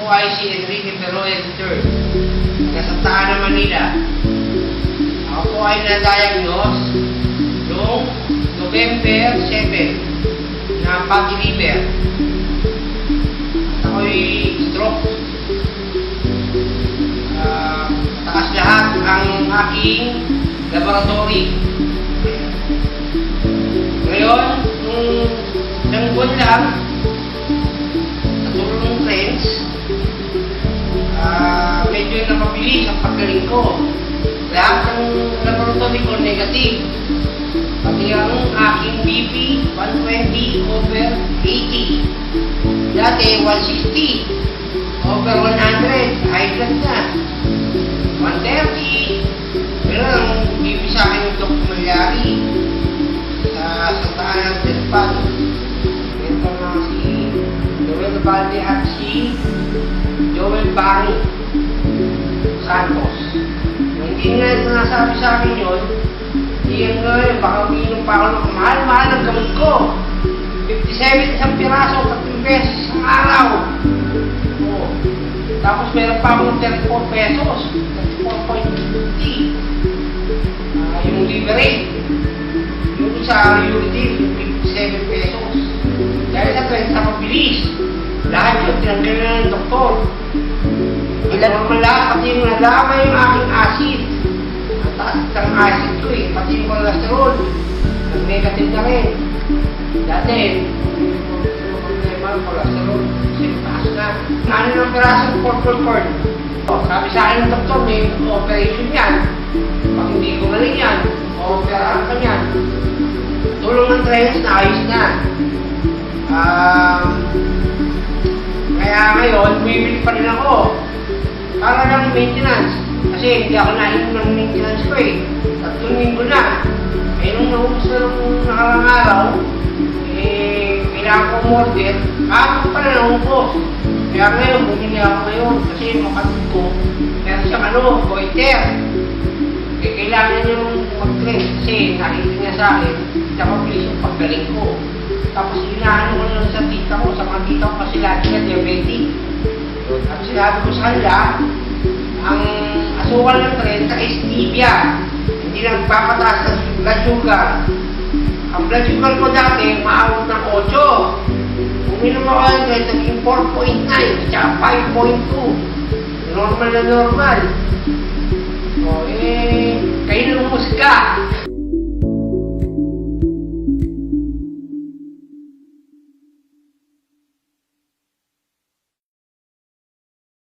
po ay si Enrique Peroya III, taga Santa Ana, Manila. Ako po ay na-diagnose noong November 7 na fatty liver. At ako'y stroke. Taas lahat ang aking laboratory. Ngayon, nung isang buwan lang, sa tulong ng friends, medyo napabilis ang paggaling ko. Lahat ng laboratory ko negative. Pati ang aking BP, 120/80. Dati, 160/100. High blood na. 130. Pero ang BP sa akin ng Dr. Malyari sa Santa Ana ng Telpan. Ito na si Joel Valde at si Joel Bani Santos. Hindi nga ito nasabi sa akin yun, hindi nga yun, baka umiinom pa ako ng mahal-mahal ng gamot ko. 57 isang piraso, 3 pesos isang araw. Oo. Tapos meron pa akong 34 pesos, 34.50. Yung liberate. Yung isa, Uritil, yung 57 pesos. Dahil sa trend sa mabilis, lahat yun, tinanggal na ng doktor. Normal lahat, pati yung nadama yung aking acid. Ang taas ng acid ko eh, pati yung cholesterol. Nag-negative na rin. Dati, yung problema ng cholesterol, taas na. Ano ng pirasong portal cord? Sabi sa akin ng doktor, may operation yan. Pag hindi ko galing yan, o-operahan ka yan. Tulong ng trends na ayos na. Kaya ngayon, bumibili pa rin ako. Para lang maintenance. Kasi hindi ako nainom ng maintenance ko eh. 3 linggo na. Eh nung naubos na nung nakarang araw, eh kailangan ko umorder. Ako pala naubos. Kaya ngayon, bumili ako ngayon. Kasi yung kapatid ko, meron siyang goiter. Eh kailangan yung mag-train. Kasi nakita niya sa akin, napabilis yung paggaling ko. Tapos inaano ko lang sa tita ko, sa mga tita ko kasi lagi na diabetic. Tapos sinabi ko sa kanila, ang asukal ng 30 is stevia. Hindi lang papataas ng blood sugar. Ang blood sugar ko dati, maawag ng 8. Uminom ako ng naging 4.9 at saka 5.2. Normal na normal. O, yun